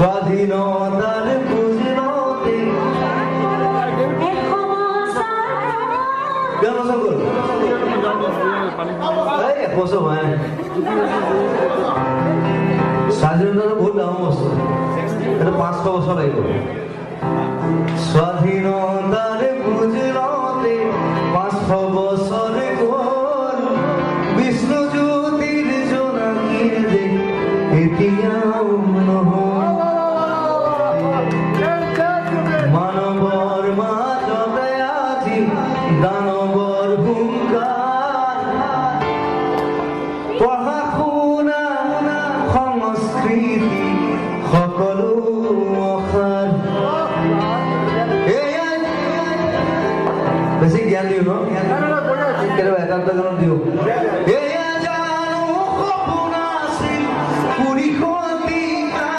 স্বাধীনতাৰ বুঝলতে কেন সকল এক বছৰ হয় স্বাধীনতাটা বহুত ডাঙৰ বস্তু এটা 500 বছৰ লাগিব স্বাধীনতাৰ বুঝলতে 500 বছৰ গল বিষ্ণু জ্যোতিৰ জোনাকিৰ দেখ এতিয়াও নহয় মানৱৰ মাজতে আজি দানৱৰ হুংকাৰ পঢ়া শুনা সংস্কৃতি সকলো অসাৰ বেছি জ্ঞান দিওঁ ন কেতিয়াবা একান্ত গানত দিওঁ